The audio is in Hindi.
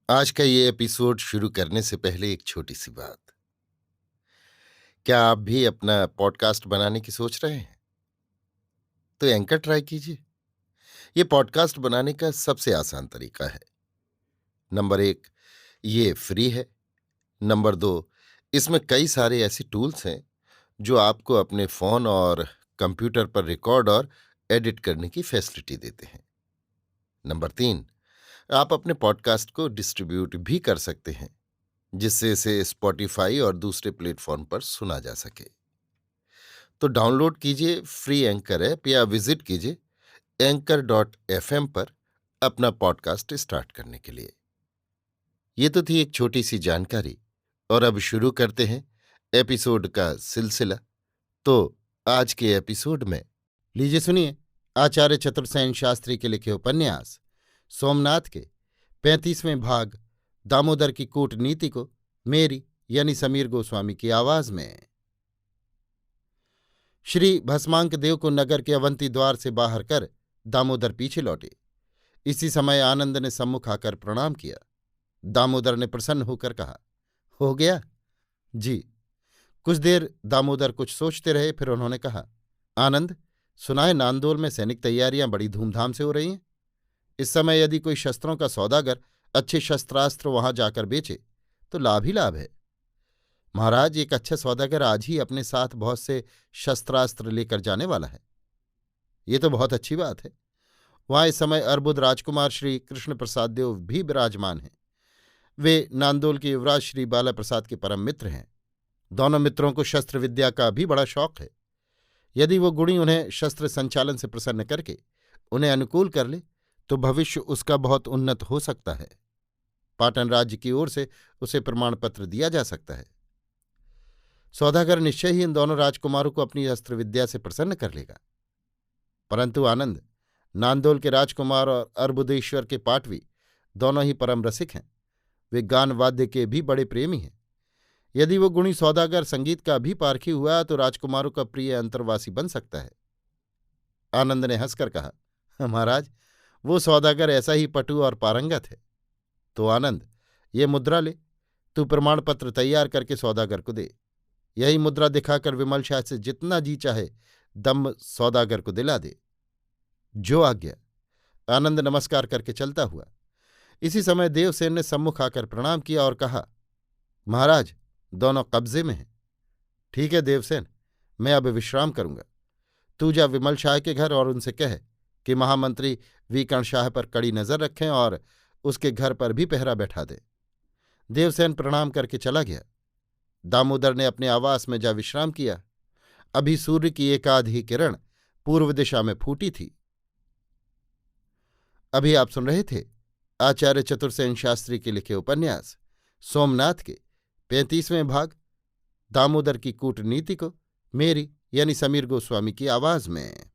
आज का ये एपिसोड शुरू करने से पहले एक छोटी सी बात। क्या आप भी अपना पॉडकास्ट बनाने की सोच रहे हैं? तो एंकर ट्राई कीजिए। ये पॉडकास्ट बनाने का सबसे आसान तरीका है। नंबर 1, ये फ्री है। नंबर 2, इसमें कई सारे ऐसे टूल्स हैं जो आपको अपने फोन और कंप्यूटर पर रिकॉर्ड और एडिट करने की फैसिलिटी देते हैं। नंबर 3, आप अपने पॉडकास्ट को डिस्ट्रीब्यूट भी कर सकते हैं, जिससे इसे स्पॉटिफाई और दूसरे प्लेटफॉर्म पर सुना जा सके। तो डाउनलोड कीजिए फ्री एंकर ऐप या विजिट कीजिए anchor.fm पर अपना पॉडकास्ट स्टार्ट करने के लिए। ये तो थी एक छोटी सी जानकारी, और अब शुरू करते हैं एपिसोड का सिलसिला। तो आज के एपिसोड में लीजिए सुनिए आचार्य चतुर्सेन शास्त्री के लिखे उपन्यास सोमनाथ के 35वें भाग दामोदर की कूटनीति को मेरी यानी समीर गोस्वामी की आवाज में। श्री भस्मांक देव को नगर के अवंती द्वार से बाहर कर दामोदर पीछे लौटे। इसी समय आनंद ने सम्मुख आकर प्रणाम किया। दामोदर ने प्रसन्न होकर कहा, हो गया? जी। कुछ देर दामोदर कुछ सोचते रहे, फिर उन्होंने कहा, आनंद, सुना है नांदोल में सैनिक तैयारियां बड़ी धूमधाम से हो रही हैं। इस समय यदि कोई शस्त्रों का सौदागर अच्छे शस्त्रास्त्र वहां जाकर बेचे तो लाभ ही लाभ है। महाराज, एक अच्छा सौदागर आज ही अपने साथ बहुत से शस्त्रास्त्र लेकर जाने वाला है। ये तो बहुत अच्छी बात है। वहां इस समय अर्बुद राजकुमार श्री कृष्ण प्रसाद देव भी विराजमान हैं। वे नांदोल के युवराज श्री बाला प्रसाद के परम मित्र हैं। दोनों मित्रों को शस्त्र विद्या का भी बड़ा शौक है। यदि वो गुणी उन्हें शस्त्र संचालन से प्रसन्न करके उन्हें अनुकूल कर ले तो भविष्य उसका बहुत उन्नत हो सकता है। पाटन राज्य की ओर से उसे प्रमाण पत्र दिया जा सकता है। सौदागर निश्चय ही इन दोनों राजकुमारों को अपनी अस्त्र विद्या से प्रसन्न कर लेगा। परंतु आनंद, नांदोल के राजकुमार और अर्बुदेश्वर के पाटवी दोनों ही परम रसिक हैं। वे गान वाद्य के भी बड़े प्रेमी हैं। यदि वो गुणी सौदागर संगीत का भी पारखी हुआ तो राजकुमारों का प्रिय अंतर्वासी बन सकता है। आनंद ने हंसकर कहा, महाराज, वो सौदागर ऐसा ही पटु और पारंगत है। तो आनंद, ये मुद्रा ले, तू प्रमाण पत्र तैयार करके सौदागर को दे। यही मुद्रा दिखाकर विमल शाह से जितना जी चाहे दम सौदागर को दिला दे। जो आज्ञा। आनंद नमस्कार करके चलता हुआ। इसी समय देवसेन ने सम्मुख आकर प्रणाम किया और कहा, महाराज, दोनों कब्जे में हैं। ठीक है देवसेन, मैं अब विश्राम करूंगा। तू जा विमल शाह के घर और उनसे कह कि महामंत्री वीकर्ण शाह पर कड़ी नजर रखें और उसके घर पर भी पहरा बैठा दें। देवसेन प्रणाम करके चला गया। दामोदर ने अपने आवास में जा विश्राम किया। अभी सूर्य की एकाधी किरण पूर्व दिशा में फूटी थी। अभी आप सुन रहे थे आचार्य चतुर्सेन शास्त्री के लिखे उपन्यास सोमनाथ के 35वें भाग दामोदर की कूटनीति को मेरी यानी समीर गोस्वामी की आवाज में।